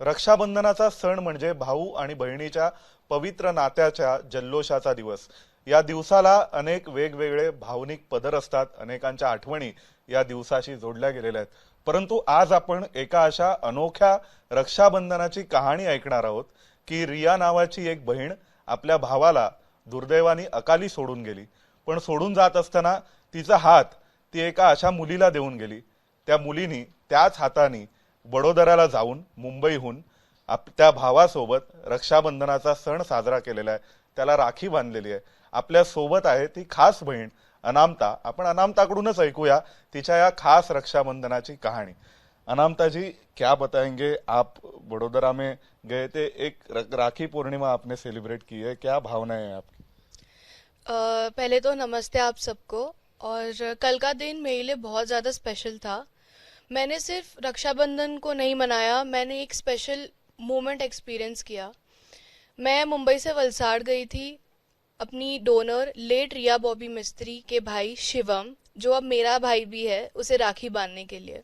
रक्षाबंधनाचा सण म्हणजे भाऊ आणि बहिणीच्या पवित्र नात्याच्या जल्लोषाचा दिवस. या दिवसाला अनेक वेगवेगळे भावनिक पदर असतात. अनेकांच्या आठवणी या दिवसाशी जोडल्या गेलेल्या आहेत. परंतु आज आपण एका अशा अनोख्या रक्षाबंधनाची कहाणी ऐकणार आहोत की रिया नावाची एक बहीण आपल्या भावाला दुर्दैवाने अकाली सोडून गेली. पण सोडून जात असताना तिचा हात ती एका अशा मुलीला देऊन गेली. त्या मुलीनी त्याच हाताने वडोदऱ्याला जाऊन मुंबईहून त्या भावासोबत रक्षाबंधनाचा सण साजरा केलेला आहे. त्याला राखी बांधलेली आहे. आपल्या सोबत आहे ती खास बहीण अनामता. आपण अनामताकडूनच ऐकूया तिच्या या खास रक्षाबंधनाची कहाणी. अनामता जी, क्या बताएंगे, आप वडोदरा में गए थे, एक राखी पूर्णिमा आपने सेलिब्रेट की है, क्या भावनाएं हैं आपकी? पहले तो नमस्ते आप सबको। और कल का दिन मेरे लिए बहुत ज़्यादा स्पेशल था। मैंने सिर्फ रक्षाबंधन को नहीं मनाया, मैंने एक स्पेशल मोमेंट एक्सपीरियंस किया। मैं मुंबई से वलसाड़ गई थी अपनी डोनर लेट रिया बॉबी मिस्त्री के भाई शिवम, जो अब मेरा भाई भी है, उसे राखी बांधने के लिए।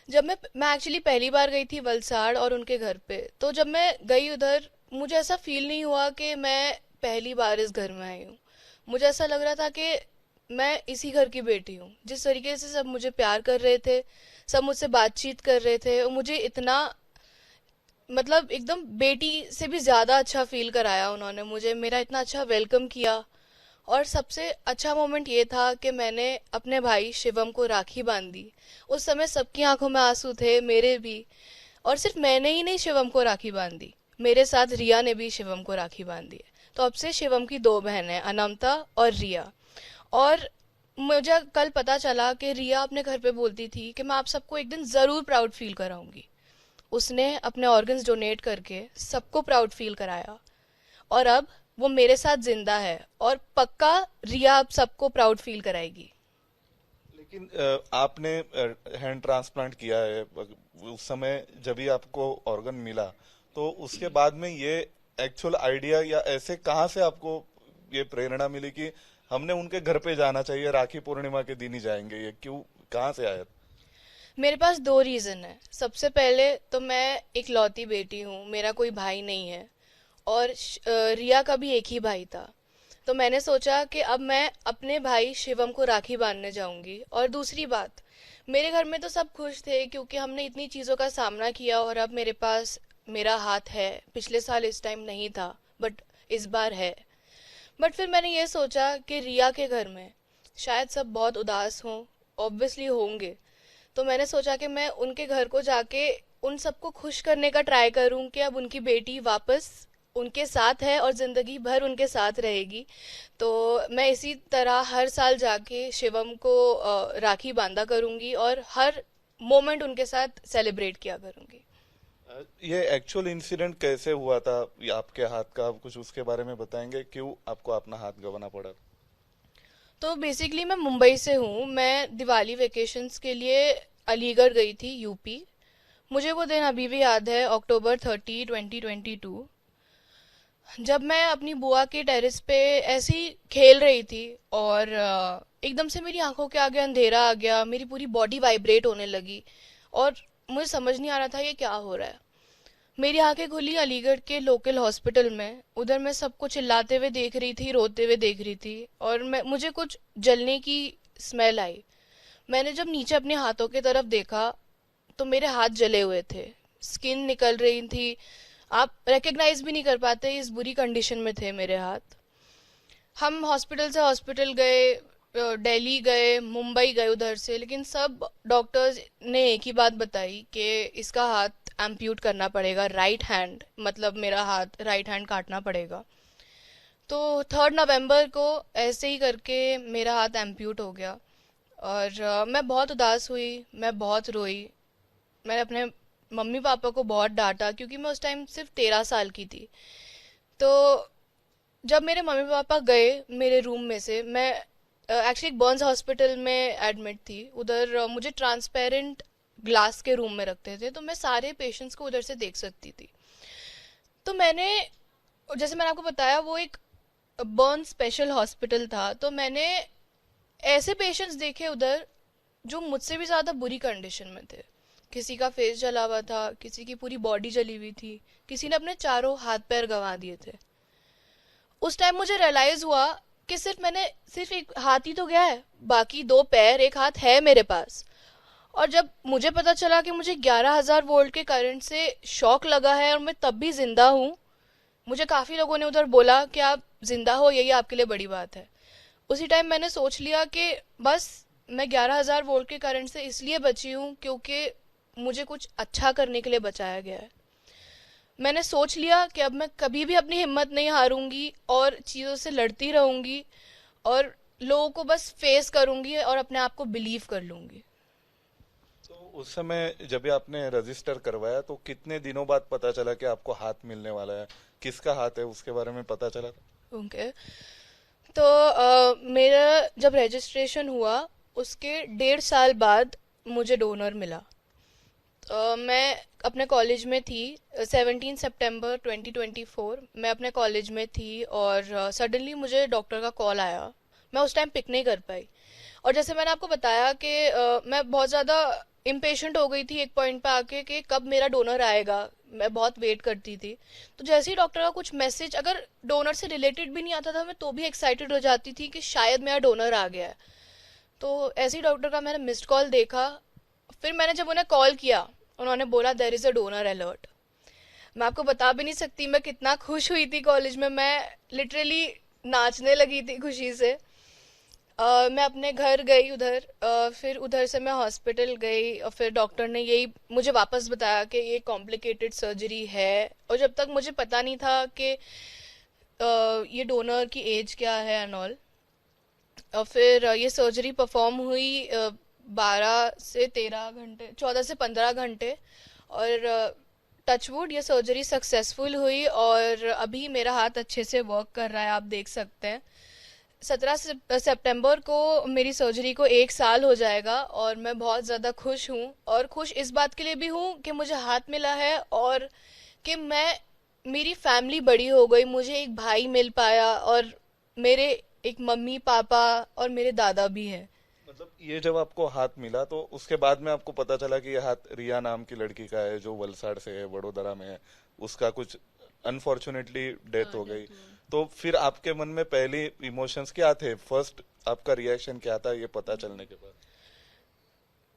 जब मैं एक्चुअली पहली बार गई थी वलसाड़ और उनके घर पे, तो जब मैं गई उधर मुझे ऐसा फील नहीं हुआ कि मैं पहली बार इस घर में आई हूँ। मुझे ऐसा लग रहा था कि मैं इसी घर की बेटी हूँ। जिस तरीके से सब मुझे प्यार कर रहे थे, सब मुझसे बातचीत कर रहे थे, और मुझे इतना मतलब एकदम बेटी से भी ज़्यादा अच्छा फील कराया उन्होंने मुझे, मेरा इतना अच्छा वेलकम किया। और सबसे अच्छा मोमेंट ये था कि मैंने अपने भाई शिवम को राखी बांधी। उस समय सबकी आंखों में आंसू थे, मेरे भी। और सिर्फ मैंने ही नहीं शिवम को राखी बांधी, मेरे साथ रिया ने भी शिवम को राखी बांधी है। तो अब से शिवम की दो बहनें हैं, अनमता और रिया। और मुझे कल पता चला कि रिया अपने घर पे बोलती थी कि मैं आप सबको एक दिन ज़रूर प्राउड फील कराऊंगी। उसने अपने ऑर्गन्स डोनेट करके सबको प्राउड फील कराया। और अब वो मेरे साथ जिंदा है, और पक्का रिया अब सबको प्राउड फील कराएगी। लेकिन आपने हैंड ट्रांसप्लांट किया है, उस समय जब भी आपको ऑर्गन मिला तो उसके बाद में ये एक्चुअल आइडिया या ऐसे कहाँ से आपको ये प्रेरणा मिली कि हमने उनके घर पे जाना चाहिए, राखी पूर्णिमा के दिन ही जाएंगे, ये क्यों, कहाँ से आया? मेरे पास दो रीज़न है। सबसे पहले तो मैं एक लौती बेटी हूँ, मेरा कोई भाई नहीं है। और रिया का भी एक ही भाई था। तो मैंने सोचा कि अब मैं अपने भाई शिवम को राखी बांधने जाऊंगी। और दूसरी बात, मेरे घर में तो सब खुश थे क्योंकि हमने इतनी चीज़ों का सामना किया, और अब मेरे पास मेरा हाथ है। पिछले साल इस टाइम नहीं था, बट इस बार है। बट फिर मैंने ये सोचा कि रिया के घर में शायद सब बहुत उदास हों, ऑब्वियसली होंगे। तो मैंने सोचा कि मैं उनके घर को जाके उन सबको खुश करने का ट्राई करूं कि अब उनकी बेटी वापस उनके साथ है और ज़िंदगी भर उनके साथ रहेगी। तो मैं इसी तरह हर साल जाके शिवम को राखी बांधा करूंगी और हर मोमेंट उनके साथ सेलिब्रेट किया करूंगी। ये एक्चुअल इंसिडेंट कैसे हुआ था, ये आपके हाथ का कुछ उसके बारे में बताएंगे, क्यों आपको अपना हाथ गंवाना पड़ा? तो बेसिकली मैं मुंबई से हूँ। मैं दिवाली वेकेशंस के लिए अलीगढ़ गई थी, यूपी। मुझे वो दिन अभी भी याद है, अक्टूबर 30, 2022। जब मैं अपनी बुआ के टेरेस पे ऐसे ही खेल रही थी, और एकदम से मेरी आंखों के आगे अंधेरा आ गया, मेरी पूरी बॉडी वाइब्रेट होने लगी। और मुझे समझ नहीं आ रहा था ये क्या हो रहा है। मेरी आंखें खुली अलीगढ़ के लोकल हॉस्पिटल में। उधर मैं सबको चिल्लाते हुए देख रही थी, रोते हुए देख रही थी, और मुझे कुछ जलने की स्मेल आई। मैंने जब नीचे अपने हाथों की तरफ देखा तो मेरे हाथ जले हुए थे, स्किन निकल रही थी। आप रिकग्नाइज भी नहीं कर पाते, इस बुरी कंडीशन में थे मेरे हाथ। हम हॉस्पिटल से हॉस्पिटल गए, दिल्ली गए, मुंबई गए उधर से, लेकिन सब डॉक्टर्स ने एक ही बात बताई कि इसका हाथ एम्प्यूट करना पड़ेगा, राइट हैंड, मतलब मेरा हाथ राइट हैंड काटना पड़ेगा। तो 3 नवंबर को ऐसे ही करके मेरा हाथ एम्प्यूट हो गया। और मैं बहुत उदास हुई, मैं बहुत रोई। मैंने अपने मम्मी पापा को बहुत डांटा क्योंकि मैं उस टाइम सिर्फ 13 साल की थी। तो जब मेरे मम्मी पापा गए मेरे रूम में से, मैं एक्चुअली एक बर्न्स हॉस्पिटल में एडमिट थी। उधर मुझे ट्रांसपेरेंट ग्लास के रूम में रखते थे, तो मैं सारे पेशेंट्स को उधर से देख सकती थी। तो मैंने, जैसे मैंने आपको बताया, वो एक बर्न स्पेशल हॉस्पिटल था, तो मैंने ऐसे पेशेंट्स देखे उधर जो मुझसे भी ज़्यादा बुरी कंडीशन में थे। किसी का फेस जला हुआ था, किसी की पूरी बॉडी जली हुई थी, किसी ने अपने चारों हाथ पैर गंवा दिए थे। उस टाइम मुझे रियलाइज हुआ कि सिर्फ एक हाथ ही तो गया है, बाकी दो पैर एक हाथ है मेरे पास। और जब मुझे पता चला कि मुझे 11,000 वोल्ट के करंट से शॉक लगा है और मैं तब भी जिंदा हूँ, मुझे काफी लोगों ने उधर बोला कि आप जिंदा हो, यही आपके लिए बड़ी बात है। उसी टाइम मैंने सोच लिया कि बस मैं 11,000 वोल्ट के करंट से इसलिए बची हूँ क्योंकि मुझे कुछ अच्छा करने के लिए बचाया गया है। मैंने सोच लिया कि अब मैं कभी भी अपनी हिम्मत नहीं हारूंगी और चीज़ों से लड़ती रहूंगी और लोगों को बस फेस करूंगी और अपने आप को बिलीव कर लूंगी। तो उस समय जब भी आपने रजिस्टर करवाया तो कितने दिनों बाद पता चला कि आपको हाथ मिलने वाला है? किसका हाथ है उसके बारे में पता चला था? ओके। तो मेरा जब रजिस्ट्रेशन हुआ उसके 1.5 साल बाद मुझे डोनर मिला। मैं अपने कॉलेज में थी, 17 सितंबर 2024 मैं अपने कॉलेज में थी और सडनली मुझे डॉक्टर का कॉल आया। मैं उस टाइम पिक नहीं कर पाई। और जैसे मैंने आपको बताया कि मैं बहुत ज़्यादा इम्पेशेंट हो गई थी एक पॉइंट पे आके कि कब मेरा डोनर आएगा, मैं बहुत वेट करती थी। तो जैसे ही डॉक्टर का कुछ मैसेज अगर डोनर से रिलेटेड भी नहीं आता था, मैं तो भी एक्साइटेड हो जाती थी कि शायद मेरा डोनर आ गया है। तो ऐसे ही डॉक्टर का मैंने मिस्ड कॉल देखा। फिर मैंने जब उन्हें कॉल किया, उन्होंने बोला there is a donor alert. मैं आपको बता भी नहीं सकती मैं कितना खुश हुई थी कॉलेज में। मैं लिटरली नाचने लगी थी खुशी से। मैं अपने घर गई उधर, फिर उधर से मैं हॉस्पिटल गई और फिर डॉक्टर ने यही मुझे वापस बताया कि ये कॉम्प्लिकेटेड सर्जरी है। और जब तक मुझे पता नहीं था कि ये डोनर की एज क्या है एंड ऑल। और फिर ये सर्जरी परफॉर्म हुई 12 से 13 घंटे, 14 से 15 घंटे। और टचवुड ये सर्जरी सक्सेसफुल हुई और अभी मेरा हाथ अच्छे से वर्क कर रहा है, आप देख सकते हैं। 17 सितंबर को मेरी सर्जरी को 1 साल हो जाएगा और मैं बहुत ज़्यादा खुश हूँ। और खुश इस बात के लिए भी हूँ कि मुझे हाथ मिला है और कि मेरी फैमिली बड़ी हो गई, मुझे एक भाई मिल पाया और मेरे एक मम्मी पापा और मेरे दादा भी हैं। मतलब ये जब आपको हाथ मिला तो उसके बाद में आपको पता चला कि ये हाथ रिया नाम की लड़की का है जो वलसाड़ से है, वडोदरा में है। उसका कुछ अनफॉर्चुनेटली डेथ हो गई। तो फिर आपके मन में पहले इमोशंस क्या थे? फर्स्ट आपका रिएक्शन क्या था ये पता चलने के बाद?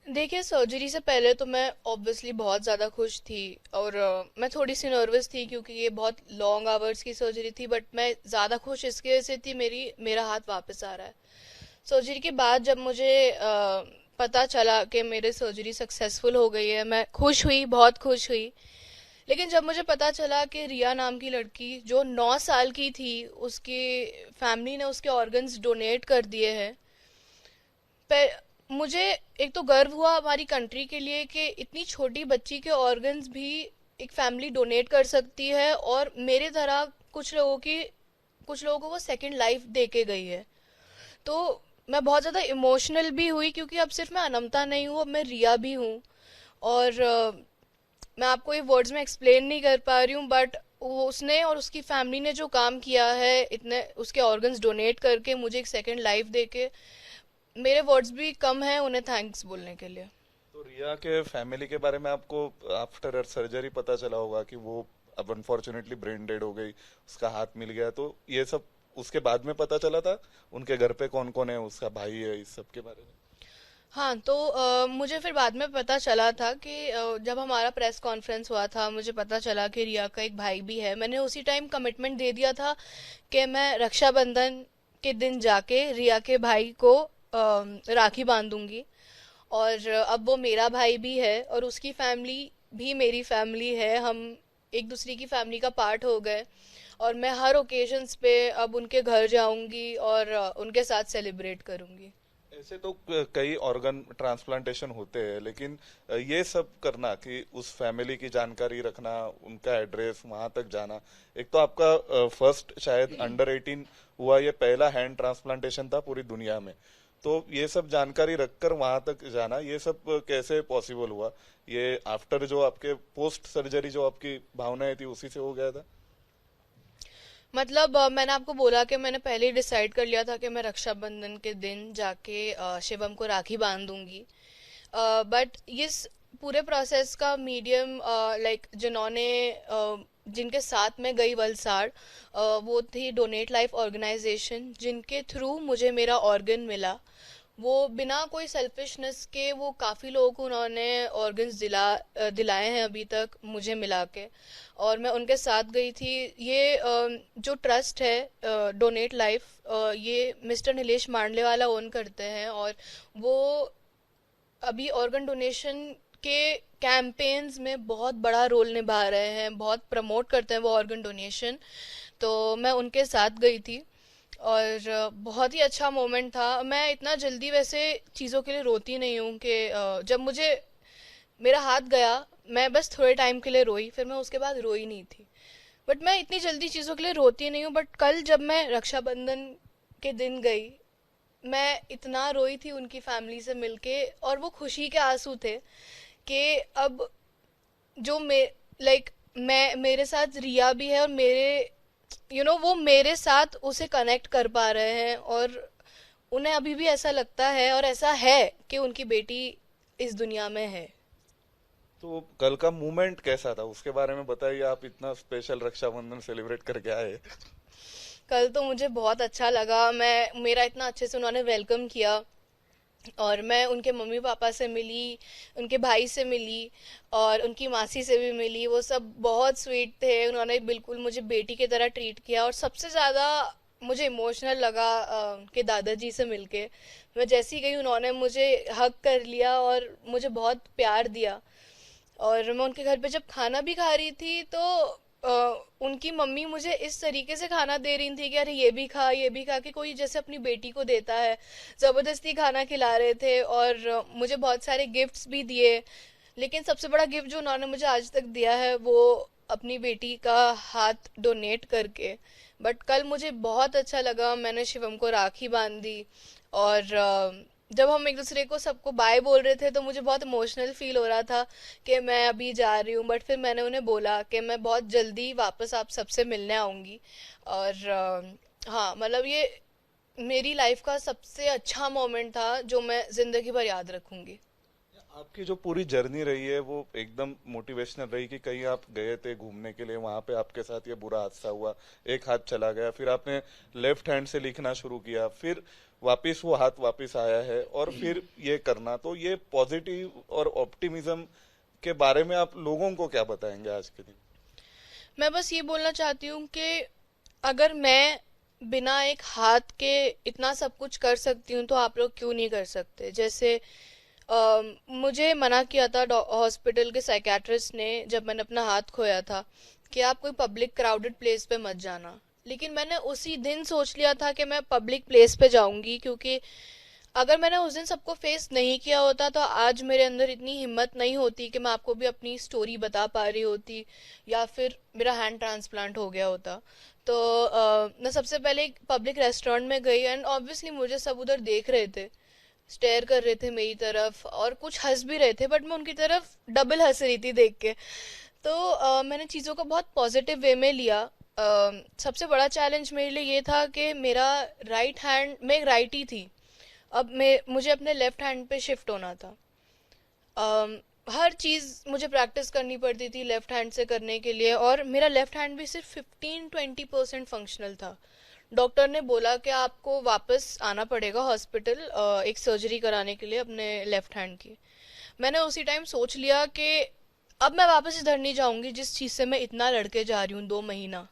देखिए, सर्जरी से पहले तो मैं ऑब्वियसली बहुत ज़्यादा खुश थी और मैं थोड़ी सी नर्वस थी क्योंकि ये बहुत लॉन्ग आवर्स की सर्जरी थी। बट मैं ज़्यादा खुश इसकी वजह से थी मेरा हाथ वापस आ रहा है। सर्जरी के बाद जब मुझे पता चला कि मेरे सर्जरी सक्सेसफुल हो गई है, मैं खुश हुई, बहुत खुश हुई। लेकिन जब मुझे पता चला कि रिया नाम की लड़की जो 9 साल की थी, उसकी फैमिली ने उसके ऑर्गन्स डोनेट कर दिए हैं, मुझे एक तो गर्व हुआ हमारी कंट्री के लिए कि इतनी छोटी बच्ची के ऑर्गन्स भी एक फैमिली डोनेट कर सकती है और मेरे तरह कुछ लोगों को वो सेकंड लाइफ दे के गई है। तो मैं बहुत ज़्यादा इमोशनल भी हुई क्योंकि अब सिर्फ मैं अनमता नहीं हूँ, अब मैं रिया भी हूँ। और मैं आपको ये वर्ड्स में एक्सप्लेन नहीं कर पा रही हूँ, बट उसने और उसकी फैमिली ने जो काम किया है, इतने उसके ऑर्गन्स डोनेट करके मुझे एक सेकंड लाइफ दे के, मेरे वर्ड्स भी कम हैं उन्हें थैंक्स बोलने के लिए। तो रिया के फैमिली के बारे में आपको आफ्टर सर्जरी पता चला होगा कि वो अब अनफॉर्चुनेटली ब्रेन डेड हो गई, उसका हाथ मिल गया। तो ये सब उसके बाद में पता चला था? उनके घर पे कौन कौन है, उसका भाई है, इस सब के बारे में? हाँ, तो मुझे फिर बाद में पता चला था कि जब हमारा प्रेस कॉन्फ्रेंस हुआ था, मुझे पता चला कि रिया का एक भाई भी है। मैंने उसी टाइम कमिटमेंट दे दिया था कि मैं रक्षाबंधन के दिन जाके रिया के भाई को राखी बांधूंगी। और अब वो मेरा भाई भी है और उसकी फैमिली भी मेरी फैमिली है, हम एक दूसरे की फैमिली का पार्ट हो गए। और मैं हर ओकेजन्स पे अब उनके घर जाऊंगी और उनके साथ सेलिब्रेट करूंगी। ऐसे तो कई ऑर्गन ट्रांसप्लांटेशन होते हैं, लेकिन ये सब करना कि उस फैमिली की जानकारी रखना, उनका एड्रेस, वहां तक जाना। एक तो आपका फर्स्ट शायद अंडर 18 हुआ, ये पहला हैंड ट्रांसप्लांटेशन था पूरी दुनिया में। तो ये सब जानकारी रखकर वहां तक जाना, ये सब कैसे पॉसिबल हुआ? ये आफ्टर जो आपके पोस्ट सर्जरी जो आपकी भावनाएं थी उसी से हो गया था? मतलब मैंने आपको बोला कि मैंने पहले ही डिसाइड कर लिया था कि मैं रक्षाबंधन के दिन जाके शिवम को राखी बांध दूंगी। बट पूरे प्रोसेस का मीडियम लाइक जिन्होंने जिनके साथ मैं गई वलसाड़, वो थी डोनेट लाइफ ऑर्गेनाइजेशन, जिनके थ्रू मुझे मेरा ऑर्गन मिला। वो बिना कोई सेल्फिशनेस के वो काफ़ी लोगों को उन्होंने ऑर्गन्स दिलाए हैं अभी तक मुझे मिला के, और मैं उनके साथ गई थी। ये जो ट्रस्ट है डोनेट लाइफ, ये मिस्टर नीलेश मांडलेवाला ओन करते हैं, और वो अभी ऑर्गन डोनेशन के कैंपेन्स में बहुत बड़ा रोल निभा रहे हैं, बहुत प्रमोट करते हैं वो ऑर्गन डोनेशन। तो मैं उनके साथ गई थी, और बहुत ही अच्छा मोमेंट था। मैं इतना जल्दी वैसे चीज़ों के लिए रोती नहीं हूँ कि जब मुझे मेरा हाथ गया, मैं बस थोड़े टाइम के लिए रोई, फिर मैं उसके बाद रोई नहीं थी। बट मैं इतनी जल्दी चीज़ों के लिए रोती नहीं हूँ। बट कल जब मैं रक्षाबंधन के दिन गई, मैं इतना रोई थी उनकी फैमिली से मिलके, और वो खुशी के आंसू थे कि अब जो मैं मेरे साथ रिया भी है, और मेरे वो मेरे साथ उसे कनेक्ट कर पा रहे हैं, और उन्हें अभी भी ऐसा लगता है और ऐसा है कि उनकी बेटी इस दुनिया में है। तो कल का मूवमेंट कैसा था, उसके बारे में बताइए। आप इतना स्पेशल रक्षाबंधन सेलिब्रेट करके आए। कल तो मुझे बहुत अच्छा लगा, मेरा इतना अच्छे से उन्होंने वेलकम किया, और मैं उनके मम्मी पापा से मिली, उनके भाई से मिली, और उनकी मासी से भी मिली। वो सब बहुत स्वीट थे, उन्होंने बिल्कुल मुझे बेटी की तरह ट्रीट किया। और सबसे ज़्यादा मुझे इमोशनल लगा कि दादाजी से मिलके। मैं जैसी गई उन्होंने मुझे हग कर लिया और मुझे बहुत प्यार दिया। और मैं उनके घर पे जब खाना भी खा रही थी, तो उनकी मम्मी मुझे इस तरीके से खाना दे रही थी कि अरे ये भी खा, ये भी खा, कि कोई जैसे अपनी बेटी को देता है। ज़बरदस्ती खाना खिला रहे थे, और मुझे बहुत सारे गिफ्ट्स भी दिए। लेकिन सबसे बड़ा गिफ्ट जो उन्होंने मुझे आज तक दिया है, वो अपनी बेटी का हाथ डोनेट करके। बट कल मुझे बहुत अच्छा लगा, मैंने शिवम को राखी बांध दी, और जब हम एक दूसरे को सबको बाय बोल रहे थे, तो मुझे बहुत इमोशनल फील हो रहा था कि मैं अभी जा रही हूँ। बट फिर मैंने उन्हें बोला कि मैं बहुत जल्दी वापस आप सबसे मिलने आऊँगी। और हाँ, मतलब ये मेरी लाइफ का सबसे अच्छा मोमेंट था जो मैं ज़िंदगी भर याद रखूँगी। आपकी जो पूरी जर्नी रही है वो एकदम मोटिवेशनल रही कि कहीं आप गए थे घूमने के लिए, वहां पे आपके साथ ये बुरा हादसा हुआ, एक हाथ चला गया, फिर आपने लेफ्ट हैंड से लिखना शुरू किया, फिर वापस वो हाथ वापस आया है, और फिर ये करना। तो ये पॉजिटिव और ऑप्टिमिज्म के बारे में आप लोगों को क्या बताएंगे आज के दिन? मैं बस ये बोलना चाहती हूँ कि अगर मैं बिना एक हाथ के इतना सब कुछ कर सकती हूँ, तो आप लोग क्यों नहीं कर सकते। जैसे मुझे मना किया था हॉस्पिटल के साइकेट्रिस्ट ने, जब मैंने अपना हाथ खोया था, कि आप कोई पब्लिक क्राउडेड प्लेस पे मत जाना। लेकिन मैंने उसी दिन सोच लिया था कि मैं पब्लिक प्लेस पे जाऊंगी, क्योंकि अगर मैंने उस दिन सबको फेस नहीं किया होता, तो आज मेरे अंदर इतनी हिम्मत नहीं होती कि मैं आपको भी अपनी स्टोरी बता पा रही होती, या फिर मेरा हैंड ट्रांसप्लांट हो गया होता। तो मैं सबसे पहले एक पब्लिक रेस्टोरेंट में गई, एंड ऑब्वियसली मुझे सब उधर देख रहे थे, स्टेयर कर रहे थे मेरी तरफ, और कुछ हंस भी रहे थे, बट मैं उनकी तरफ डबल हंस रही थी देख के। तो मैंने चीज़ों को बहुत पॉजिटिव वे में लिया। सबसे बड़ा चैलेंज मेरे लिए ये था कि मेरा राइट हैंड, मैं एक राइटी थी, अब मैं मुझे अपने लेफ्ट हैंड पे शिफ्ट होना था। अम, हर चीज़ मुझे प्रैक्टिस करनी पड़ती थी लेफ्ट हैंड से करने के लिए, और मेरा लेफ्ट हैंड भी सिर्फ 15-20% फंक्शनल था। डॉक्टर ने बोला कि आपको वापस आना पड़ेगा हॉस्पिटल एक सर्जरी कराने के लिए अपने लेफ्ट हैंड की। मैंने उसी टाइम सोच लिया कि अब मैं वापस इधर नहीं जाऊंगी जिस चीज़ से मैं इतना लड़के जा रही हूँ 2 महीना।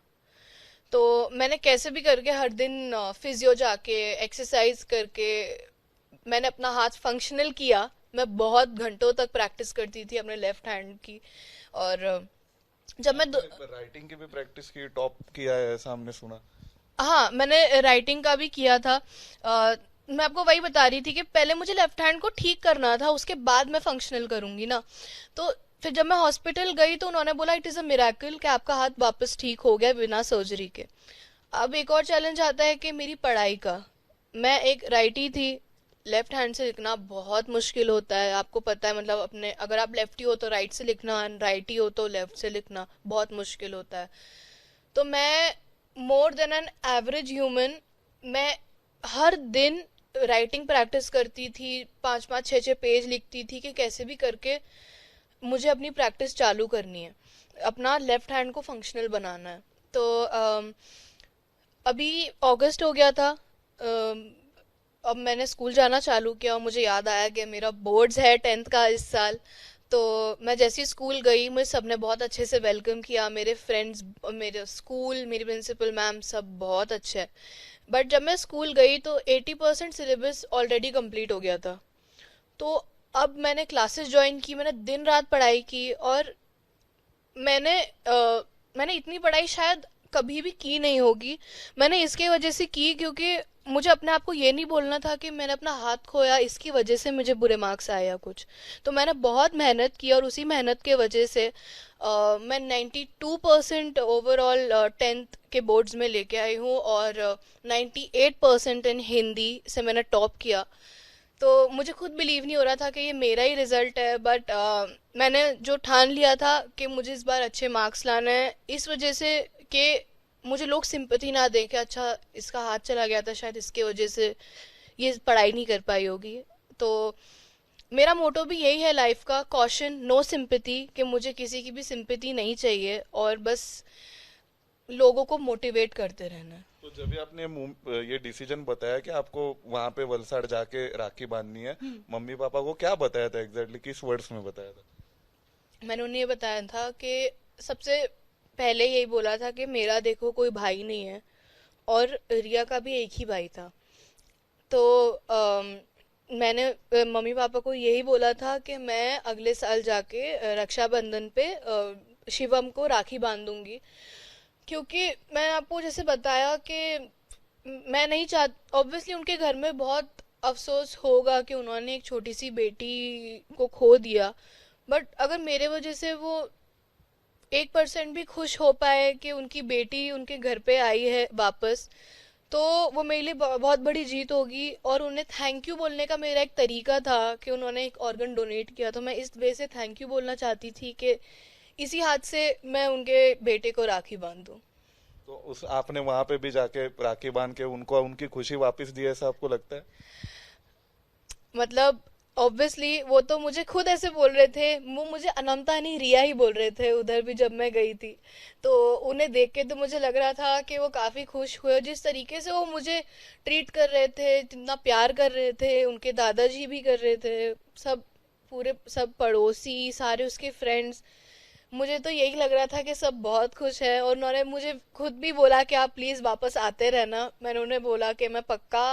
तो मैंने कैसे भी करके हर दिन फिजियो जाके एक्सरसाइज करके मैंने अपना हाथ फंक्शनल किया। मैं बहुत घंटों तक प्रैक्टिस करती थी अपने लेफ्ट हैंड की। और जब मैं राइटिंग की भी प्रैक्टिस की, टॉप किया है ऐसा हमने सुना। हाँ, मैंने राइटिंग का भी किया था। मैं आपको वही बता रही थी कि पहले मुझे लेफ्ट हैंड को ठीक करना था, उसके बाद मैं फंक्शनल करूंगी ना। तो फिर जब मैं हॉस्पिटल गई, तो उन्होंने बोला इट इज़ अ मिरेकल कि आपका हाथ वापस ठीक हो गया बिना सर्जरी के। अब एक और चैलेंज आता है कि मेरी पढ़ाई का। मैं एक राइटी थी, लेफ्ट हैंड से लिखना बहुत मुश्किल होता है, आपको पता है। मतलब अपने, अगर आप लेफ्टी हो तो राइट से लिखना, राइटी हो तो लेफ्ट से लिखना बहुत मुश्किल होता है। तो मैं more than an average human, मैं हर दिन राइटिंग प्रैक्टिस करती थी, 5-5 6-6 पेज लिखती थी कि कैसे भी करके मुझे अपनी प्रैक्टिस चालू करनी है, अपना लेफ्ट हैंड को फंक्शनल बनाना है। तो अभी अगस्त हो गया था, अब मैंने स्कूल जाना चालू किया और मुझे याद आया कि मेरा बोर्ड्स है 10th का इस साल। तो मैं जैसे ही स्कूल गई, मुझे सबने बहुत अच्छे से वेलकम किया, मेरे फ्रेंड्स, मेरे स्कूल, मेरी प्रिंसिपल मैम सब बहुत अच्छे हैं। बट जब मैं स्कूल गई तो 80% सिलेबस ऑलरेडी कंप्लीट हो गया था। तो अब मैंने क्लासेस ज्वाइन की, मैंने दिन रात पढ़ाई की, और मैंने मैंने इतनी पढ़ाई शायद कभी भी की नहीं होगी। मैंने इसके वजह से की क्योंकि मुझे अपने आप को ये नहीं बोलना था कि मैंने अपना हाथ खोया, इसकी वजह से मुझे बुरे मार्क्स आए या कुछ। तो मैंने बहुत मेहनत की और उसी मेहनत के वजह से मैं 92% ओवरऑल 10th के बोर्ड्स में लेके आई हूँ, और 98% इन हिंदी से मैंने टॉप किया। तो मुझे खुद बिलीव नहीं हो रहा था कि ये मेरा ही रिजल्ट है, बट मैंने जो ठान लिया था कि मुझे इस बार अच्छे मार्क्स लाना है, इस वजह से कि मुझे लोग सिंपैथी ना दें कि अच्छा इसका हाथ चला गया था, शायद इसके वजह से ये पढ़ाई नहीं कर पाई होगी। तो मेरा मोटो भी यही है लाइफ का, कॉशन नो सिंपैथी, कि मुझे किसी की भी सिंपैथी नहीं चाहिए और बस लोगों को मोटिवेट करते रहना है। तो जब भी आपने ये डिसीजन बताया कि आपको वहां पे वलसाड़ जाके राखी बांधनी है, मम्मी पापा को क्या बताया था एग्जैक्टली, किस वर्ड्स में बताया था? मैंने उन्हें ये बताया था कि सबसे पहले यही बोला था कि मेरा देखो कोई भाई नहीं है, और रिया का भी एक ही भाई था। तो मैंने मम्मी पापा को यही बोला था कि मैं अगले साल जाके रक्षाबंधन पे शिवम को राखी बांधूंगी। क्योंकि मैंने आपको जैसे बताया कि मैं नहीं चाह, ऑब्वियसली उनके घर में बहुत अफसोस होगा कि उन्होंने एक छोटी सी बेटी को खो दिया। बट अगर मेरे वजह से वो 1% भी खुश हो पाए कि उनकी बेटी उनके घर पे आई है वापस, तो वो मेरे लिए बहुत बड़ी जीत होगी। और उन्हें थैंक यू बोलने का मेरा एक तरीका था कि उन्होंने एक ऑर्गन डोनेट किया, तो मैं इस वे से थैंक यू बोलना चाहती थी कि इसी हाथ से मैं उनके बेटे को राखी बांध दूं। तो उस आपने वहां पे भी जाके राखी बांध के उनको उनकी खुशी वापस दी, ऐसा आपको लगता है? मतलब ऑब्वियसली वो तो मुझे खुद ऐसे बोल रहे थे, वो मुझे अनमता नहीं रिया ही बोल रहे थे उधर भी जब मैं गई थी। तो उन्हें देख के तो मुझे लग रहा था कि वो काफी खुश हुए, जिस तरीके से वो मुझे ट्रीट कर रहे थे, जितना प्यार कर रहे थे, उनके दादाजी भी कर रहे थे, सब पूरे सब पड़ोसी सारे उसके फ्रेंड्स। मुझे तो यही लग रहा था कि सब बहुत खुश है, और उन्होंने मुझे खुद भी बोला कि आप प्लीज वापस आते रहना। मैंने उन्हें बोला कि मैं पक्का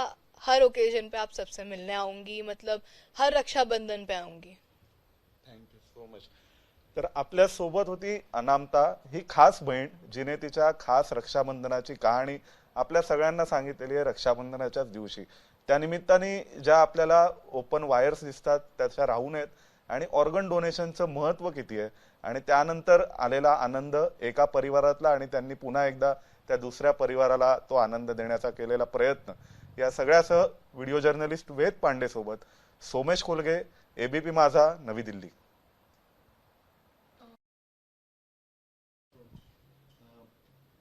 हर ओकेजन पे आप सबसे मिलने आऊंगी, मतलब हर रक्षाबंधन पे आऊंगी। Thank you so much. तर आपल्या सोबत होती अनामता, ही खास बहीण जिने तिच्या खास रक्षाबंधनाची कहाणी आपल्या सगळ्यांना सांगितलेली आहे रक्षाबंधनाच्याच दिवशी. त्या निमित्ताने ज्या आपल्याला ओपन वायर्स दिसतात त्याच्या राहू नयेत, आणि ऑर्गन डोनेशनचं महत्व किती आहे आणि त्यानंतर आलेला आनंद एका परिवारातला, आणि त्यांनी पुन्हा एकदा त्या दुसऱ्या परिवाराला तो आनंद देण्याचा केलेला प्रयत्न, या सगळ्यासह व्हिडिओ जर्नलिस्ट वेद पांडे सोबत सोमेश कोलगे, एबीपी माझा, नवी दिल्ली.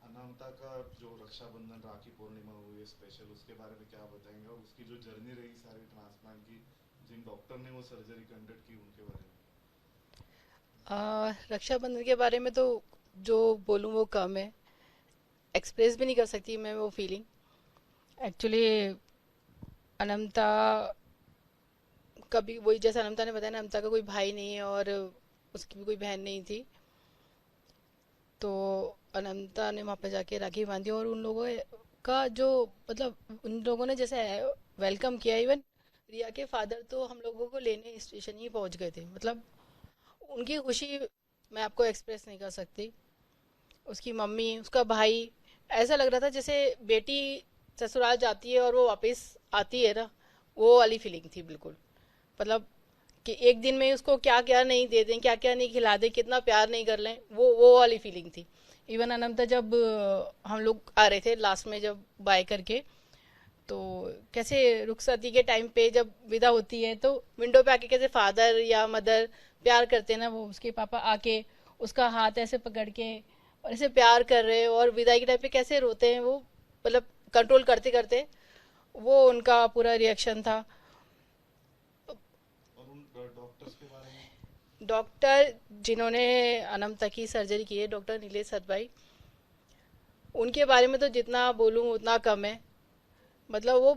अनामता का जो रक्षाबंधन राखी पूर्णिमा हुई है स्पेशल, उसके बारे में क्या बताएंगे, और उसकी जो जर्नी रही सारी ट्रांसप्लांट की, जिन डॉक्टर ने वो सर्जरी कंडक्ट की, उनके बारे में? रक्षाबंधन के बारे में तो जो बोलूँ वो कम है, एक्सप्रेस भी नहीं कर सकती मैं वो फीलिंग। एक्चुअली अनमता, कभी वही जैसा अनमता ने बताया ना, अनमता का कोई भाई नहीं है और उसकी भी कोई बहन नहीं थी। तो अनमता ने वहाँ पे जाके राखी बांधी, और उन लोगों का जो, मतलब उन लोगों ने जैसे वेलकम किया, इवन रिया के फादर तो हम लोगों को लेने स्टेशन ही पहुंच गए थे। मतलब उनकी खुशी मैं आपको एक्सप्रेस नहीं कर सकती। उसकी मम्मी, उसका भाई, ऐसा लग रहा था जैसे बेटी ससुराल जाती है और वो वापस आती है ना, वो वाली फीलिंग थी बिल्कुल। मतलब कि एक दिन में उसको क्या क्या नहीं दे दें, क्या क्या नहीं खिला दें, कितना प्यार नहीं कर लें, वो वाली फीलिंग थी। इवन अनंता जब हम लोग आ रहे थे लास्ट में जब बाय करके, तो कैसे रुखसती के टाइम पे जब विदा होती है तो विंडो पे आके कैसे फादर या मदर प्यार करते हैं ना, वो उसके पापा आके उसका हाथ ऐसे पकड़ के और ऐसे प्यार कर रहे हैं, और विदाई के टाइम पे कैसे रोते हैं वो, मतलब कंट्रोल करते करते, वो उनका पूरा रिएक्शन था। और उन डॉक्टर्स के बारे में? डॉक्टर जिन्होंने अनंता की सर्जरी की है, डॉक्टर नीलेश सतभाई, उनके बारे में तो जितना बोलूं उतना कम है। मतलब वो,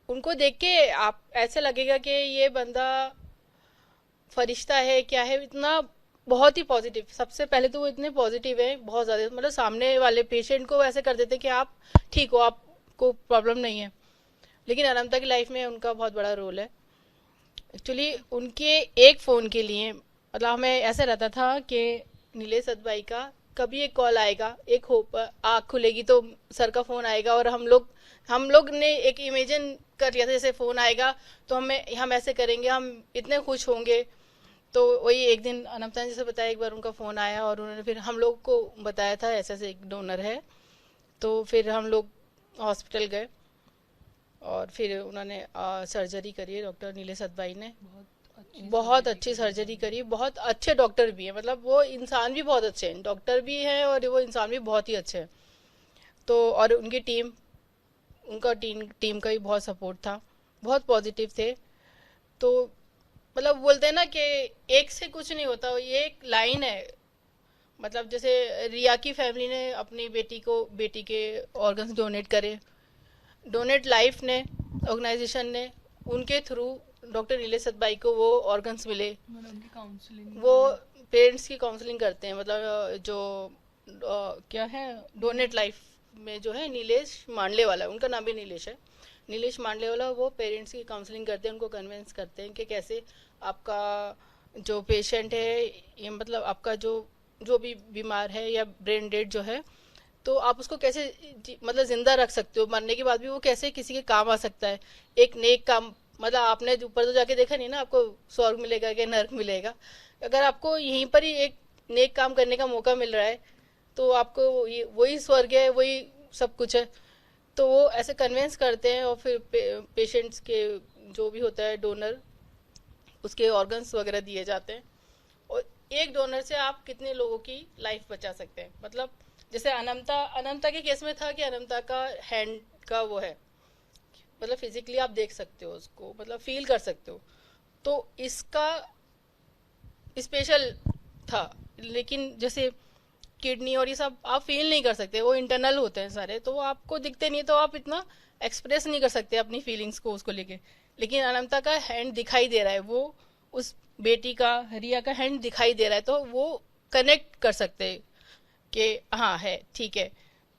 उनको देख के आप ऐसे लगेगा कि ये बंदा फरिश्ता है क्या है, इतना बहुत ही पॉजिटिव। सबसे पहले तो वो इतने पॉजिटिव है, बहुत ज़्यादा। मतलब सामने वाले पेशेंट को ऐसे कर देते कि आप ठीक हो, आपको प्रॉब्लम नहीं है। लेकिन अनंता की लाइफ में उनका बहुत बड़ा रोल है। एक्चुअली उनके एक फ़ोन के लिए, मतलब हमें ऐसा रहता था कि नीलेश सतभाई का कभी एक कॉल आएगा, एक होप, आँख खुलेगी तो सर का फ़ोन आएगा, और हम लोग ने एक इमेजिन कर लिया था जैसे फ़ोन आएगा तो हम ऐसे करेंगे, हम इतने खुश होंगे। तो वही एक दिन अनंता ने जैसे बताया, एक बार उनका फ़ोन आया और उन्होंने फिर हम लोग को बताया था ऐसे ऐसे एक डोनर है। तो फिर हम लोग हॉस्पिटल गए और फिर उन्होंने सर्जरी करी है डॉक्टर नीलेश सतभाई ने। बहुत अच्छी सर्जरी करी, बहुत अच्छे डॉक्टर भी हैं। मतलब वो इंसान भी बहुत अच्छे हैं, डॉक्टर भी हैं और वो इंसान भी बहुत ही अच्छे हैं। तो और उनकी टीम का भी बहुत सपोर्ट था, बहुत पॉजिटिव थे। तो मतलब बोलते हैं ना कि एक से कुछ नहीं होता, ये एक लाइन है। मतलब जैसे रिया की फैमिली ने अपनी बेटी के ऑर्गन्स डोनेट करे, डोनेट लाइफ ने, ऑर्गेनाइजेशन ने, उनके थ्रू डॉक्टर नीलेश सतभाई को वो ऑर्गन्स मिले। वो पेरेंट्स की काउंसलिंग करते हैं। मतलब जो क्या है, डोनेट लाइफ में जो है नीलेश मांडले वाला, उनका नाम भी नीलेश है, नीलेश मांडले वाला, वो पेरेंट्स की काउंसलिंग करते हैं, उनको कन्विंस करते हैं कि कैसे आपका जो पेशेंट है, ये मतलब आपका जो भी बीमार है या ब्रेन डेड जो है, तो आप उसको कैसे मतलब जिंदा रख सकते हो, मरने के बाद भी वो कैसे किसी के काम आ सकता है, एक नेक काम। मतलब आपने ऊपर तो जाके देखा नहीं ना, आपको स्वर्ग मिलेगा कि नर्क मिलेगा। अगर आपको यहीं पर ही एक नेक काम करने का मौका मिल रहा है तो आपको ये वही स्वर्ग है, वही सब कुछ है। तो वो ऐसे कन्विंस करते हैं और फिर पेशेंट्स के जो भी होता है डोनर, उसके ऑर्गन्स वगैरह दिए जाते हैं। और एक डोनर से आप कितने लोगों की लाइफ बचा सकते हैं। मतलब जैसे अनंता के केस में था कि अनंता का हैंड का वो है, मतलब फिजिकली आप देख सकते हो उसको, मतलब फील कर सकते हो। तो इसका स्पेशल था। लेकिन जैसे किडनी और ये सब आप फील नहीं कर सकते, वो इंटरनल होते हैं सारे, तो वो आपको दिखते नहीं, तो आप इतना एक्सप्रेस नहीं कर सकते अपनी फीलिंग्स को उसको लेके। लेकिन अनंता का हैंड दिखाई दे रहा है, वो उस बेटी का, रिया का हैंड दिखाई दे रहा है, तो वो कनेक्ट कर सकते हैं कि हाँ है, ठीक है।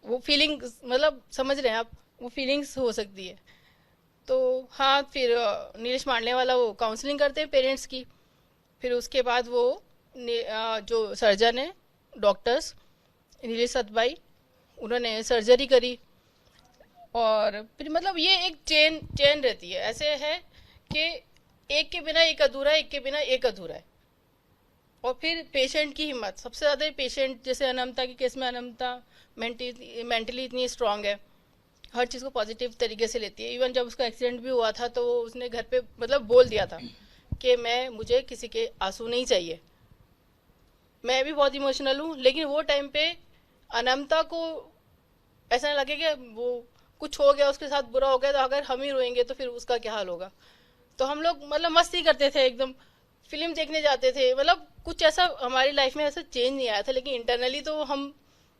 वो फीलिंग, मतलब समझ रहे हैं आप, वो फीलिंग्स हो सकती है। तो हाँ, फिर नीलेश मांडले वाला वो काउंसलिंग करते हैं पेरेंट्स की। फिर उसके बाद वो जो सर्जन है, डॉक्टर्स नीलेश सतभाई, उन्होंने सर्जरी करी। और फिर मतलब ये एक चेन रहती है, ऐसे है कि एक के बिना एक अधूरा है, एक के बिना एक अधूरा है। और फिर पेशेंट की हिम्मत सबसे ज़्यादा। पेशेंट जैसे अनंता के केस में, अनंता मेंटली इतनी स्ट्रांग है, हर चीज़ को पॉजिटिव तरीके से लेती है। इवन जब उसका एक्सीडेंट भी हुआ था तो उसने घर पे मतलब बोल दिया था कि मुझे किसी के आंसू नहीं चाहिए। मैं भी बहुत इमोशनल हूँ, लेकिन वो टाइम पे अनंता को ऐसा नहीं लगे कि वो कुछ हो गया उसके साथ, बुरा हो गया, तो अगर हम ही रोएंगे तो फिर उसका क्या हाल होगा। तो हम लोग मतलब मस्ती करते थे, एकदम फिल्म देखने जाते थे। मतलब कुछ ऐसा हमारी लाइफ में ऐसा चेंज नहीं आया था, लेकिन इंटरनली तो हम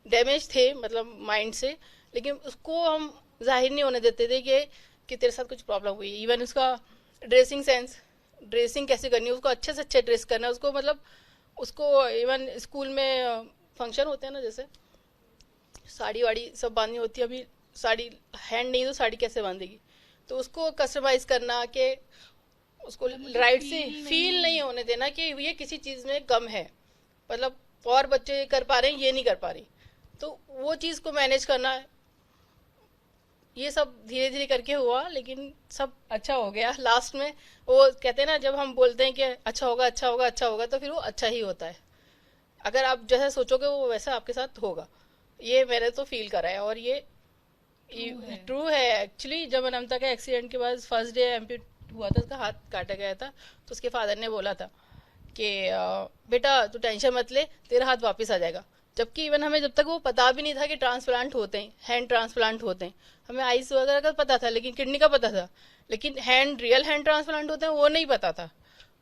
डैमेज थे, मतलब माइंड से। लेकिन उसको हम जाहिर नहीं होने देते थे कि तेरे साथ कुछ प्रॉब्लम हुई। इवन उसका ड्रेसिंग सेंस, ड्रेसिंग कैसे करनी है, उसको अच्छे से अच्छे ड्रेस करना है उसको। मतलब उसको इवन स्कूल में फंक्शन होते हैं ना, जैसे साड़ी वाड़ी सब बांधनी होती है। अभी साड़ी हैंड नहीं तो साड़ी कैसे बांधेगी, तो उसको कस्टमाइज करना कि उसको राइट से फील नहीं होने देना कि ये किसी चीज़ में कम है। मतलब और बच्चे कर पा रहे हैं, ये नहीं कर पा रही, तो वो चीज़ को मैनेज करना। ये सब धीरे धीरे करके हुआ, लेकिन सब अच्छा हो गया लास्ट में। वो कहते हैं ना, जब हम बोलते हैं कि अच्छा होगा अच्छा होगा अच्छा होगा, तो फिर वो अच्छा ही होता है। अगर आप जैसा सोचोगे वो वैसा आपके साथ होगा। ये मैंने तो फील करा है, और ये ट्रू है एक्चुअली। जब अनंता का एक्सीडेंट के बाद फर्स्ट डे एम्प्यूट हुआ था, उसका हाथ काटा गया था, तो उसके फादर ने बोला था कि बेटा तू टेंशन मत ले, तेरा हाथ वापस आ जाएगा। जबकि इवन हमें जब तक वो पता भी नहीं था कि ट्रांसप्लांट होते हैं, हैंड ट्रांसप्लांट होते हैं। हमें आइस वगैरह का पता था, लेकिन किडनी का पता था, लेकिन रियल हैंड ट्रांसप्लांट होते हैं वो नहीं पता था।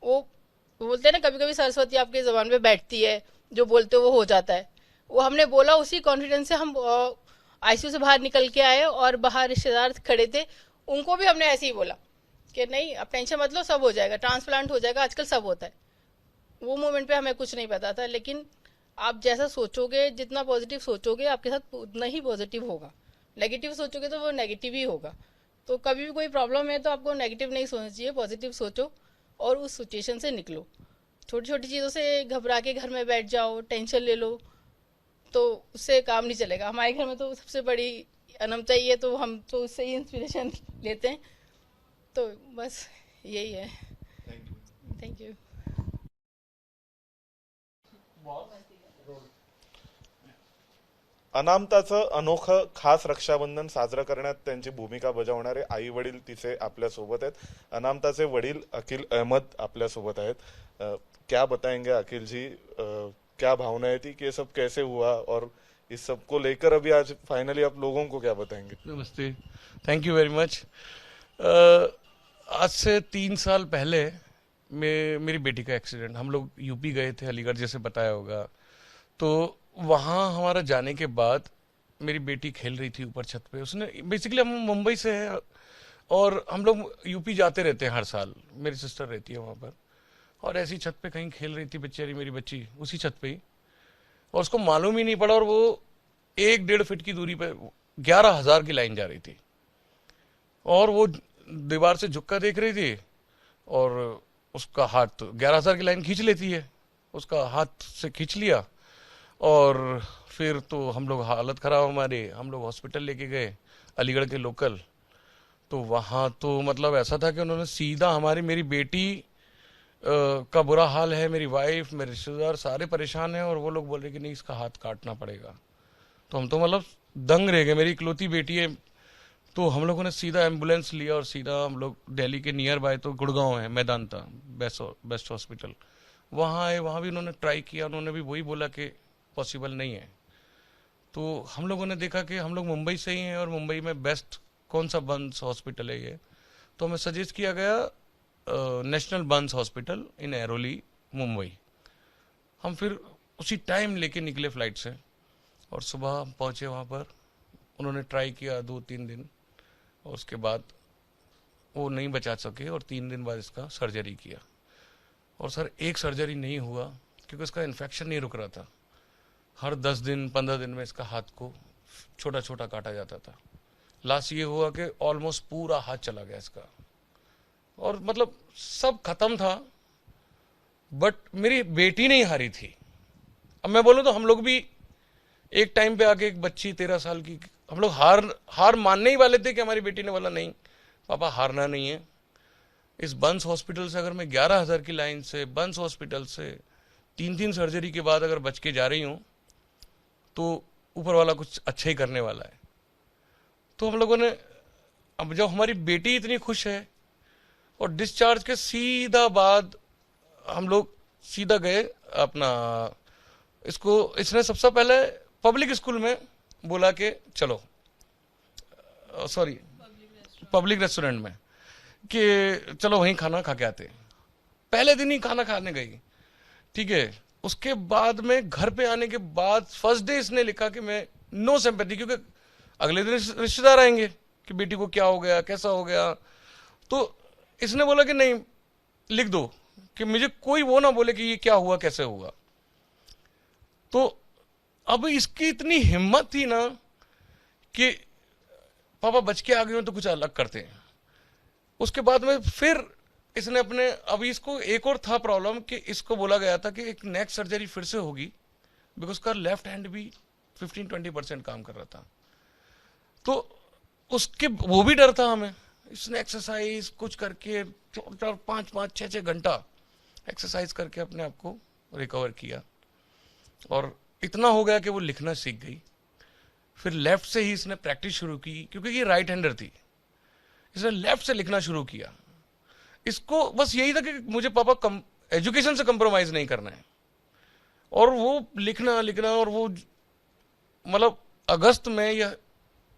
वो वो बोलते हैं ना, कभी कभी सरस्वती आपके जबान पे बैठती है, जो बोलते हो वो हो जाता है। वो हमने बोला, उसी कॉन्फिडेंस से हम आईसीयू से बाहर निकल के आए, और बाहर रिश्तेदार खड़े थे, उनको भी हमने ऐसे ही बोला कि नहीं, अब टेंशन मत लो, सब हो जाएगा, ट्रांसप्लांट हो जाएगा, आजकल सब होता है। वो मोमेंट पे हमें कुछ नहीं पता था, लेकिन आप जैसा सोचोगे, जितना पॉजिटिव सोचोगे, आपके साथ उतना ही पॉजिटिव होगा। नेगेटिव सोचोगे तो वो नेगेटिव ही होगा। तो कभी भी कोई प्रॉब्लम है तो आपको नेगेटिव नहीं सोचना चाहिए, पॉजिटिव सोचो और उस सिचुएशन से निकलो। छोटी छोटी चीज़ों से घबरा के घर में बैठ जाओ, टेंशन ले लो, तो उससे काम नहीं चलेगा। हमारे घर में तो सबसे बड़ी अनमता ही है, तो हम तो उससे ही इंस्पिरेशन लेते हैं। तो बस यही है। Thank you. अनामताचं अनोखं खास रक्षाबंधन साजरं करण्यात त्यांची भूमिका बजावणारे आई वडील तिचे आपल्या सोबत आहेत. अनामताचे वडील अकील अहमद आपल्या सोबत आहेत. क्या बताएंगे अकील जी, क्या भावनाएं थी कि ये सब कैसे हुआ, और इस सब को लेकर अभी आज फाइनली आप लोगों को क्या बताएंगे? नमस्ते, थैंक यू वेरी मच। आज से 3 साल पहले मेरी बेटी का एक्सीडेंट, हम लोग यूपी गए थे, अलीगढ़ जैसे बताया होगा। तो वहाँ हमारा जाने के बाद मेरी बेटी खेल रही थी ऊपर छत पे। उसने बेसिकली, हम मुंबई से हैं और हम लोग यूपी जाते रहते हैं हर साल, मेरी सिस्टर रहती है वहाँ पर, और ऐसी छत पे कहीं खेल रही थी बेचारी मेरी बच्ची, उसी छत पे ही, और उसको मालूम ही नहीं पड़ा, और वो 1-1.5 फीट की दूरी पे 11,000 की लाइन जा रही थी, और वो दीवार से झुक कर देख रही थी, और उसका हाथ 11,000 की लाइन खींच लेती है, उसका हाथ से खींच लिया, और फिर तो हम लोग, हालत खराब हमारी, हम लोग हॉस्पिटल लेके गए अलीगढ़ के लोकल। तो वहाँ तो मतलब ऐसा था कि उन्होंने सीधा मेरी बेटी का बुरा हाल है, मेरी वाइफ, मेरे रिश्तेदार सारे परेशान हैं, और वो लोग बोल रहे कि नहीं, इसका हाथ काटना पड़ेगा। तो हम तो मतलब दंग रह गए, मेरी इकलौती बेटी है। तो हम लोगों ने सीधा एम्बुलेंस लिया और सीधा हम लोग दिल्ली के नियर बाय, तो गुड़गांव है, मैदानता बेस्ट हॉस्पिटल, वहाँ आए। वहाँ भी उन्होंने ट्राई किया, उन्होंने भी वही बोला कि पॉसिबल नहीं है। तो हम लोगों ने देखा कि हम लोग मुंबई से ही हैं, और मुंबई में बेस्ट कौन सा बंस हॉस्पिटल है ये, तो हमें सजेस्ट किया गया national burns hospital in Airoli, Mumbai. हम फिर उसी टाइम लेके निकले फ्लाइट से, और सुबह हम पहुँचे वहाँ पर। उन्होंने ट्राई किया 2-3 दिन, और उसके बाद वो नहीं बचा सके, और 3 दिन बाद इसका सर्जरी किया। और सर, एक सर्जरी नहीं हुआ क्योंकि उसका इन्फेक्शन नहीं रुक रहा था। हर 10 दिन 15 दिन में इसका हाथ को छोटा छोटा काटा जाता था। लास्ट ये हुआ कि ऑलमोस्ट पूरा हाथ चला गया इसका, और मतलब सब खत्म था, बट मेरी बेटी नहीं हारी थी। अब मैं बोलूँ तो हम लोग भी एक टाइम पे आके, एक बच्ची 13 साल की, हम लोग हार मानने ही वाले थे कि हमारी बेटी ने बोला नहीं पापा, हारना नहीं है। इस बंस हॉस्पिटल से अगर मैं 11,000 की लाइन से, बंस हॉस्पिटल से 3-3 सर्जरी के बाद अगर बच के जा रही हूँ, तो ऊपर वाला कुछ अच्छा ही करने वाला है। तो हम लोगों ने, अब जब हमारी बेटी इतनी खुश है, और डिस्चार्ज के सीधा बाद हम लोग सीधा गए अपना, इसने सबसे पहले पब्लिक स्कूल में बोला कि चलो, सॉरी, पब्लिक रेस्टोरेंट में, कि चलो वहीं खाना खा के आते। पहले दिन ही खाना खाने गई, ठीक है। उसके बाद में घर पे आने के बाद फर्स्ट डे इसने लिखा कि मैं नो सिंपैथी, क्योंकि अगले दिन रिश्तेदार आएंगे कि बेटी को क्या हो गया, कैसा हो गया। तो इसने बोला कि नहीं, लिख दो कि मुझे कोई वो ना बोले कि ये क्या हुआ, कैसे हुआ। तो अब इसकी इतनी हिम्मत थी ना कि पापा बच के आ गए हो तो कुछ अलग करते हैं। उसके बाद में फिर इसने अपने, अभी इसको एक और था प्रॉब्लम कि इसको बोला गया था कि एक नेक सर्जरी फिर से होगी, बिकॉज उसका लेफ्ट हैंड भी 15-20% काम कर रहा था। तो उसके वो भी डर था हमें। इसने एक्सरसाइज कुछ करके 4-5-6 घंटा एक्सरसाइज करके अपने आप को रिकवर किया, और इतना हो गया कि वो लिखना सीख गई। फिर लेफ्ट से ही इसने प्रैक्टिस शुरू की, क्योंकि ये राइट हैंडर थी। इसने लेफ्ट से लिखना शुरू किया। इसको बस यही था कि मुझे पापा एजुकेशन से कंप्रोमाइज नहीं करना है, और वो लिखना, और वो मतलब अगस्त में, या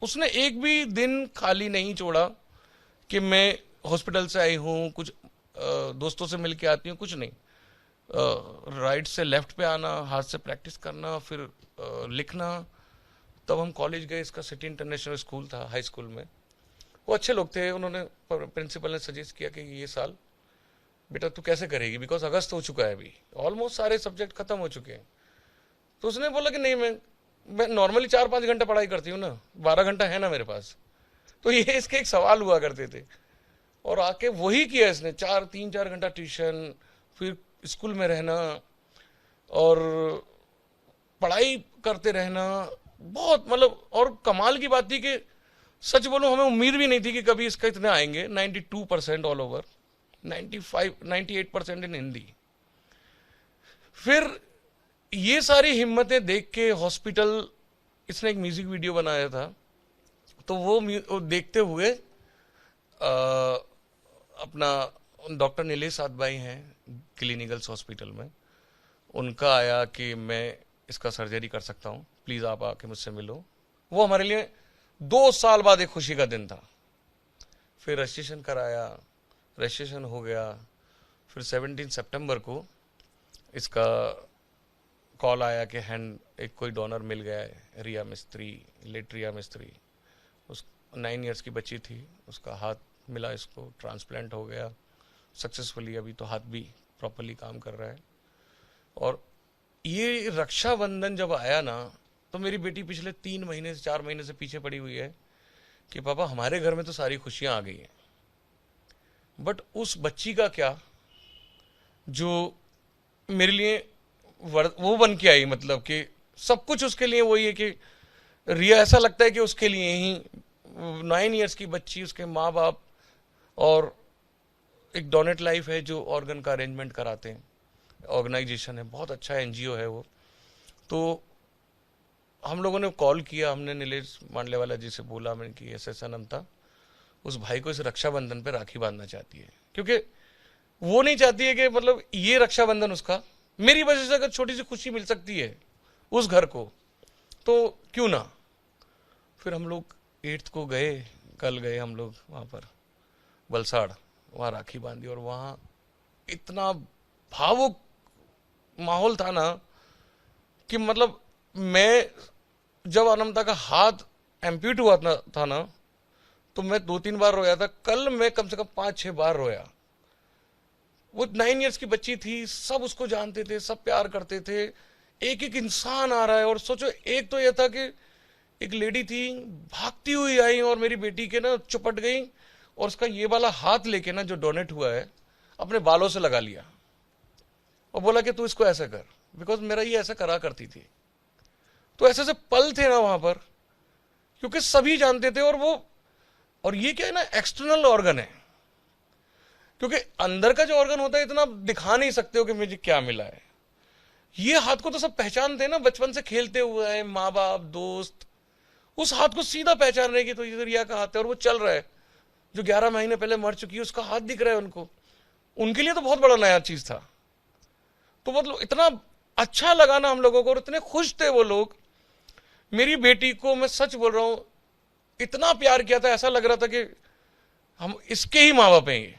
उसने एक भी दिन खाली नहीं छोड़ा कि मैं हॉस्पिटल से आई हूँ, कुछ दोस्तों से मिल के आती हूँ, कुछ नहीं। राइट से लेफ्ट पे आना, हाथ से प्रैक्टिस करना, फिर लिखना। तब हम कॉलेज गए, इसका सिटी इंटरनेशनल स्कूल था हाई स्कूल में। वो अच्छे लोग थे, उन्होंने प्रिंसिपल ने सजेस्ट किया कि ये साल बेटा तू कैसे करेगी, बिकॉज अगस्त हो चुका है, अभी ऑलमोस्ट सारे सब्जेक्ट खत्म हो चुके हैं। तो उसने बोला कि नहीं, मैं नॉर्मली 4-5 घंटा पढ़ाई करती हूँ ना, 12 घंटा है ना मेरे पास। तो ये इसके एक सवाल हुआ करते थे, और आके वही किया इसने, 3-4 घंटा ट्यूशन, फिर स्कूल में रहना और पढ़ाई करते रहना। बहुत मतलब, और कमाल की बात थी कि सच बोलूं हमें उम्मीद भी नहीं थी कि कभी इसका इतने आएंगे। 92% ऑल ओवर, 98% इन हिंदी। फिर ये सारी हिम्मतें देख के हॉस्पिटल, इसने एक म्यूजिक वीडियो बनाया था, तो वो देखते हुए अपना डॉक्टर नीलेश सातभाई हैं क्लिनिकल्स हॉस्पिटल में, उनका आया कि मैं इसका सर्जरी कर सकता हूँ, प्लीज़ आप आके मुझसे मिलो। वो हमारे लिए 2 साल बाद एक खुशी का दिन था। फिर रजिस्ट्रेशन कराया, रजिस्ट्रेशन हो गया। फिर 17 सितंबर को इसका कॉल आया कि हैंड एक कोई डोनर मिल गया है, रिया मिस्त्री, लेट रिया मिस्त्री। उस 9 इयर्स की बच्ची थी, उसका हाथ मिला, इसको ट्रांसप्लांट हो गया सक्सेसफुली। अभी तो हाथ भी प्रॉपरली काम कर रहा है। और ये रक्षाबंधन जब आया ना, तो मेरी बेटी पिछले 3 महीने से 4 महीने से पीछे पड़ी हुई है कि पापा हमारे घर में तो सारी खुशियां आ गई हैं, बट उस बच्ची का क्या जो मेरे लिए वो बन के आई, मतलब कि सब कुछ उसके लिए वही है कि रिया, ऐसा लगता है कि उसके लिए ही 9 इयर्स की बच्ची, उसके माँ बाप, और एक डोनेट लाइफ है जो ऑर्गन का अरेंजमेंट कराते हैं, ऑर्गेनाइजेशन है, बहुत अच्छा एनजीओ है वो। तो हम लोगों ने कॉल किया, हमने नीलेश मांडलेवाला जी से बोला, मैंने कि ऐसा अनंता उस भाई को इस रक्षाबंधन पे राखी बांधना चाहती है, क्योंकि वो नहीं चाहती है कि मतलब ये रक्षाबंधन उसका, मेरी वजह से अगर छोटी सी खुशी मिल सकती है उस घर को, तो क्यों ना। फिर हम लोग 8 को गए, कल गए हम लोग वहाँ पर वलसाड़, वहाँ राखी बांधी, और वहाँ इतना भावुक माहौल था ना कि मतलब मैं जब अनंता का हाथ एम्प्यूट हुआ था ना, तो मैं 2-3 बार रोया था। कल मैं कम से कम 5-6 बार रोया। वो 9 इयर्स की बच्ची थी, सब उसको जानते थे, सब प्यार करते थे, एक एक इंसान आ रहा है। और सोचो, एक तो यह था कि एक लेडी थी, भागती हुई आई और मेरी बेटी के ना चुपट गई, और उसका ये वाला हाथ लेके ना जो डोनेट हुआ है अपने बालों से लगा लिया और बोला कि तू इसको ऐसा कर, बिकॉज मेरा ये ऐसा करा करती थी। तो ऐसे पल थे ना वहां पर, क्योंकि सभी जानते थे। और ये क्या है ना, एक्सटर्नल ऑर्गन है, क्योंकि अंदर का जो ऑर्गन होता है इतना दिखा नहीं सकते हो कि मुझे क्या मिला है। ये हाथ को तो सब पहचानते हैं ना, बचपन से खेलते हुए है, माँ बाप, दोस्त, उस हाथ को सीधा पहचान रहे कि तो ये रिया का हाथ है, और वो चल रहा है। जो 11 महीने पहले मर चुकी है उसका हाथ दिख रहा है उनको, उनके लिए तो बहुत बड़ा नया चीज था। तो मतलब इतना अच्छा लगा ना हम लोगों को, और इतने खुश थे वो लोग। मेरी बेटी को मैं सच बोल रहा हूं, इतना प्यार किया था, ऐसा लग रहा था कि हम इसके ही माँ बाप हैं। ये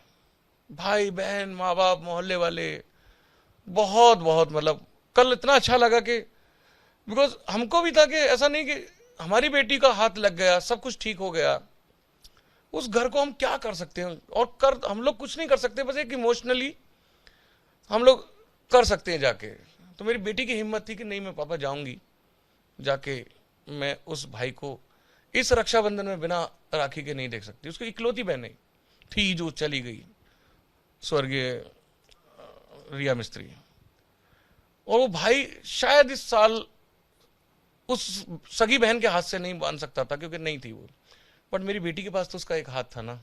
भाई बहन, माँ बाप, मोहल्ले वाले, बहुत बहुत मतलब कल इतना अच्छा लगा कि बिकॉज हमको भी था कि ऐसा नहीं कि हमारी बेटी का हाथ लग गया, सब कुछ ठीक हो गया। उस घर को हम क्या कर सकते हैं, और हम लोग कुछ नहीं कर सकते, बस एक इमोशनली हम लोग कर सकते हैं जाके। तो मेरी बेटी की हिम्मत थी कि नहीं, मैं पापा जाऊंगी, जाके मैं उस भाई को इस रक्षाबंधन में बिना राखी के नहीं देख सकती। उसकी इकलौती बहन थी जो चली गई, स्वर्गीय रिया मिस्त्री, और वो भाई शायद इस साल उस सगी बहन के हाथ से नहीं बांध सकता था क्योंकि नहीं थी वो, बट मेरी बेटी के पास तो उसका एक हाथ था ना।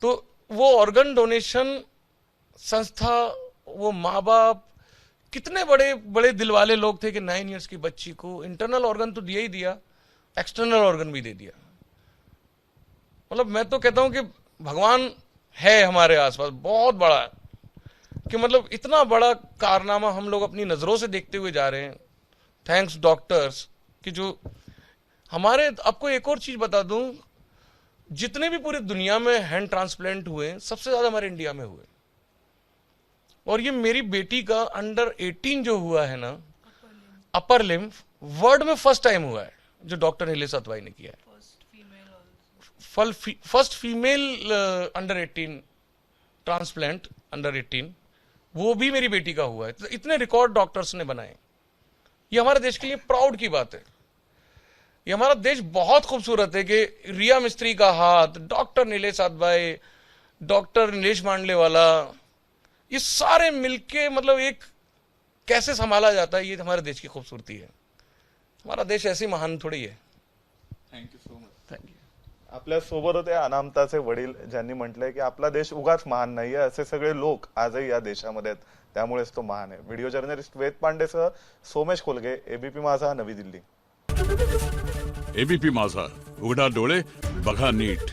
तो वो ऑर्गन डोनेशन संस्था, वो माँ बाप, कितने बड़े बड़े दिल वाले लोग थे कि 9 इयर्स की बच्ची को इंटरनल ऑर्गन तो दिया ही दिया, एक्सटर्नल ऑर्गन भी दे दिया। मतलब मैं तो कहता हूं कि भगवान है हमारे आसपास बहुत बड़ा, कि मतलब इतना बड़ा कारनामा हम लोग अपनी नजरों से देखते हुए जा रहे हैं। थैंक्स डॉक्टर्स कि जो हमारे, आपको एक और चीज बता दूं, जितने भी पूरी दुनिया में हैंड ट्रांसप्लांट हुए सबसे ज्यादा हमारे इंडिया में हुए। और ये मेरी बेटी का अंडर 18 जो हुआ है ना, अपर लिम्ब, वर्ल्ड में फर्स्ट टाइम हुआ है जो डॉक्टर नीलेश अतवाई ने किया है। First female under 18 transplant under 18, वो भी मेरी बेटी का हुआ है। तो इतने रिकॉर्ड डॉक्टर्स ने बनाए। ये हमारे देश के लिए प्राउड की बात है। ये हमारा देश बहुत खूबसूरत है कि रिया मिस्त्री का हाथ, डॉक्टर नीलेश अतवाई, डॉक्टर नीलेश मांडलेवाला, ये सारे मिलके मतलब एक कैसे संभाला जाता है, ये हमारे देश की खूबसूरती है। हमारा देश ऐसी महान थोड़ी है। Thank you so much. थँक्यू। आपल्या सोबत होते अनामताचे वडील, ज्यांनी म्हटलंय की आपला देश उगाच महान नाहीये, असे सगळे लोक आजही या देशामध्ये आहेत, त्यामुळेच तो महान आहे। व्हिडिओ जर्नलिस्ट वेद पांडेसह सोमेश कोलगे, एबीपी माझा, नवी दिल्ली। एबीपी माझा, उघडा डोळे बघा नीट।